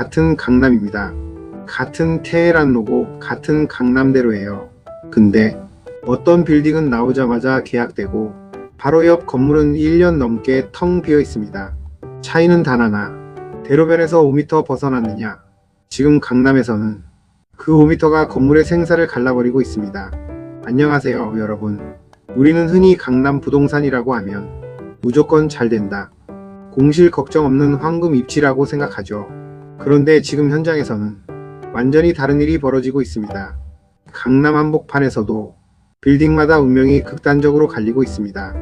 같은 강남입니다. 같은 테헤란 로고, 같은 강남대로예요. 근데 어떤 빌딩은 나오자마자 계약되고 바로 옆 건물은 1년 넘게 텅 비어 있습니다. 차이는 단 하나. 대로변에서 5m 벗어났느냐? 지금 강남에서는 그 5m가 건물의 생사를 갈라버리고 있습니다. 안녕하세요, 여러분. 우리는 흔히 강남 부동산이라고 하면 무조건 잘 된다, 공실 걱정 없는 황금 입지라고 생각하죠. 그런데 지금 현장에서는 완전히 다른 일이 벌어지고 있습니다. 강남 한복판에서도 빌딩마다 운명이 극단적으로 갈리고 있습니다.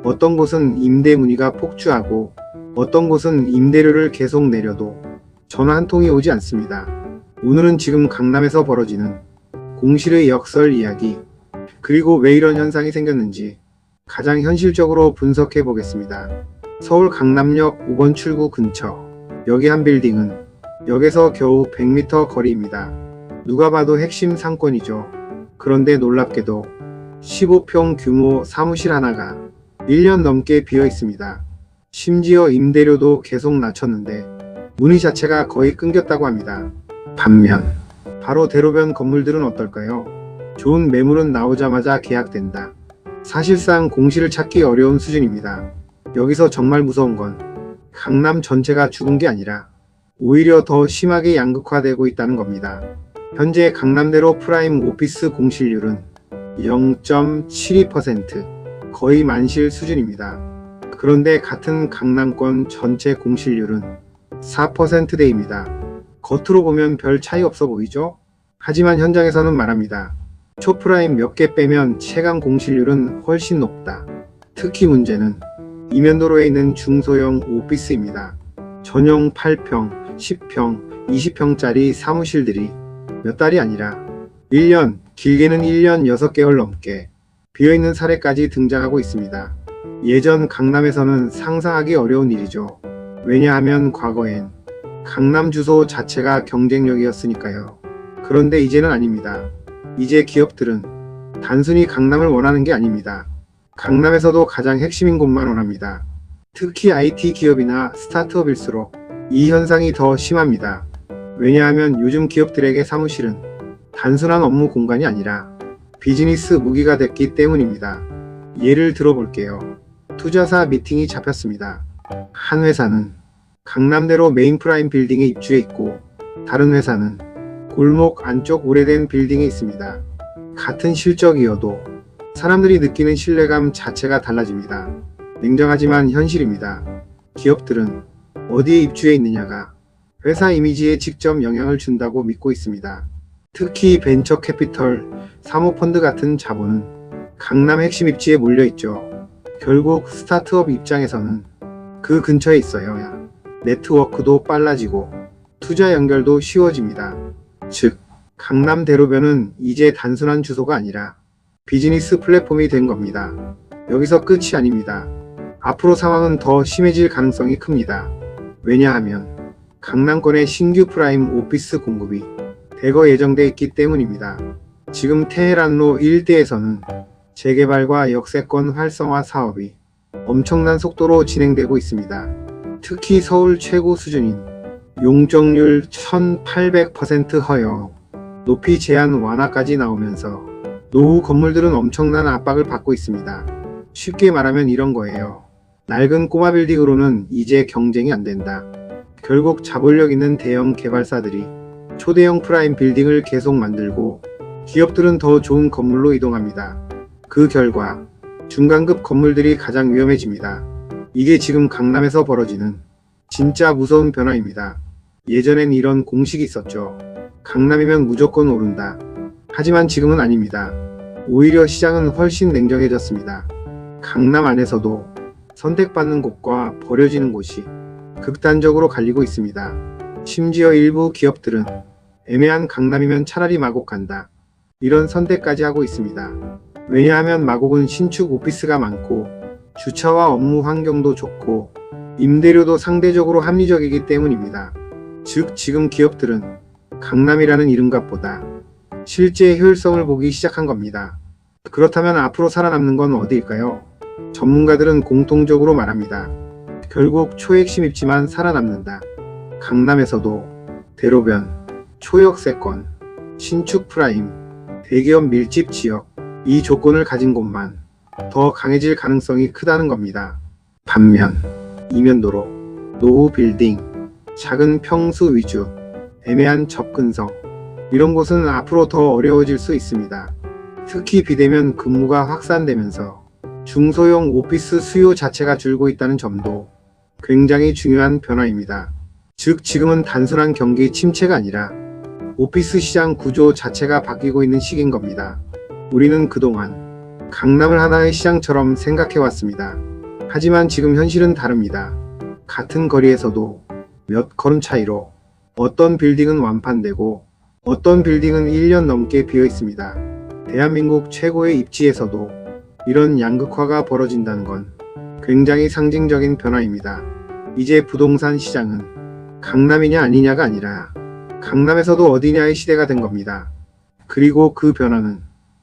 어떤 곳은 임대 문의가 폭주하고 어떤 곳은 임대료를 계속 내려도 전화 한 통이 오지 않습니다. 오늘은 지금 강남에서 벌어지는 공실의 역설 이야기, 그리고 왜 이런 현상이 생겼는지 가장 현실적으로 분석해 보겠습니다. 서울 강남역 5번 출구 근처, 여기 한 빌딩은 역에서 겨우 100m 거리입니다. 누가 봐도 핵심 상권이죠. 그런데 놀랍게도 15평 규모 사무실 하나가 1년 넘게 비어 있습니다. 심지어 임대료도 계속 낮췄는데 문의 자체가 거의 끊겼다고 합니다. 반면 바로 대로변 건물들은 어떨까요? 좋은 매물은 나오자마자 계약된다. 사실상 공실을 찾기 어려운 수준입니다. 여기서 정말 무서운 건 강남 전체가 죽은 게 아니라 오히려 더 심하게 양극화되고 있다는 겁니다. 현재 강남대로 프라임 오피스 공실률은 0.72%, 거의 만실 수준입니다. 그런데 같은 강남권 전체 공실률은 4%대입니다. 겉으로 보면 별 차이 없어 보이죠? 하지만 현장에서는 말합니다. 초프라임 몇 개 빼면 체감 공실률은 훨씬 높다. 특히 문제는 이면도로에 있는 중소형 오피스입니다. 전용 8평, 10평, 20평짜리 사무실들이 몇 달이 아니라 1년, 길게는 1년 6개월 넘게 비어있는 사례까지 등장하고 있습니다. 예전 강남에서는 상상하기 어려운 일이죠. 왜냐하면 과거엔 강남 주소 자체가 경쟁력이었으니까요. 그런데 이제는 아닙니다. 이제 기업들은 단순히 강남을 원하는 게 아닙니다. 강남에서도 가장 핵심인 곳만 원합니다. 특히 IT 기업이나 스타트업일수록 이 현상이 더 심합니다. 왜냐하면 요즘 기업들에게 사무실은 단순한 업무 공간이 아니라 비즈니스 무기가 됐기 때문입니다. 예를 들어볼게요. 투자사 미팅이 잡혔습니다. 한 회사는 강남대로 메인 프라임 빌딩에 입주해 있고 다른 회사는 골목 안쪽 오래된 빌딩에 있습니다. 같은 실적이어도 사람들이 느끼는 신뢰감 자체가 달라집니다. 냉정하지만 현실입니다. 기업들은 어디에 입주해 있느냐가 회사 이미지에 직접 영향을 준다고 믿고 있습니다. 특히 벤처 캐피털, 사모펀드 같은 자본은 강남 핵심 입지에 몰려있죠. 결국 스타트업 입장에서는 그 근처에 있어야 네트워크도 빨라지고 투자 연결도 쉬워집니다. 즉, 강남 대로변은 이제 단순한 주소가 아니라 비즈니스 플랫폼이 된 겁니다. 여기서 끝이 아닙니다. 앞으로 상황은 더 심해질 가능성이 큽니다. 왜냐하면 강남권의 신규 프라임 오피스 공급이 대거 예정돼 있기 때문입니다. 지금 테헤란로 일대에서는 재개발과 역세권 활성화 사업이 엄청난 속도로 진행되고 있습니다. 특히 서울 최고 수준인 용적률 1800% 허용, 높이 제한 완화까지 나오면서 노후 건물들은 엄청난 압박을 받고 있습니다. 쉽게 말하면 이런 거예요. 낡은 꼬마 빌딩으로는 이제 경쟁이 안 된다. 결국 자본력 있는 대형 개발사들이 초대형 프라임 빌딩을 계속 만들고 기업들은 더 좋은 건물로 이동합니다. 그 결과 중간급 건물들이 가장 위험해집니다. 이게 지금 강남에서 벌어지는 진짜 무서운 변화입니다. 예전엔 이런 공식이 있었죠. 강남이면 무조건 오른다. 하지만 지금은 아닙니다. 오히려 시장은 훨씬 냉정해졌습니다. 강남 안에서도 선택받는 곳과 버려지는 곳이 극단적으로 갈리고 있습니다. 심지어 일부 기업들은 애매한 강남이면 차라리 마곡 간다, 이런 선택까지 하고 있습니다. 왜냐하면 마곡은 신축 오피스가 많고 주차와 업무 환경도 좋고 임대료도 상대적으로 합리적이기 때문입니다. 즉, 지금 기업들은 강남이라는 이름값보다 실제 효율성을 보기 시작한 겁니다. 그렇다면 앞으로 살아남는 건 어디일까요? 전문가들은 공통적으로 말합니다. 결국 초핵심 입지만 살아남는다. 강남에서도 대로변, 초역세권, 신축 프라임, 대기업 밀집 지역, 이 조건을 가진 곳만 더 강해질 가능성이 크다는 겁니다. 반면 이면도로, 노후 빌딩, 작은 평수 위주, 애매한 접근성, 이런 곳은 앞으로 더 어려워질 수 있습니다. 특히 비대면 근무가 확산되면서 중소형 오피스 수요 자체가 줄고 있다는 점도 굉장히 중요한 변화입니다. 즉 지금은 단순한 경기 침체가 아니라 오피스 시장 구조 자체가 바뀌고 있는 시기인 겁니다. 우리는 그동안 강남을 하나의 시장처럼 생각해 왔습니다. 하지만 지금 현실은 다릅니다. 같은 거리에서도 몇 걸음 차이로 어떤 빌딩은 완판되고 어떤 빌딩은 1년 넘게 비어 있습니다. 대한민국 최고의 입지에서도 이런 양극화가 벌어진다는 건 굉장히 상징적인 변화입니다. 이제 부동산 시장은 강남이냐 아니냐가 아니라 강남에서도 어디냐의 시대가 된 겁니다. 그리고 그 변화는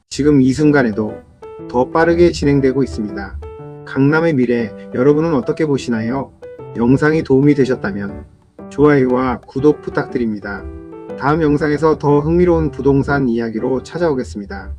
지금 이 순간에도 더 빠르게 진행되고 있습니다. 강남의 미래, 여러분은 어떻게 보시나요? 영상이 도움이 되셨다면 좋아요와 구독 부탁드립니다. 다음 영상에서 더 흥미로운 부동산 이야기로 찾아오겠습니다.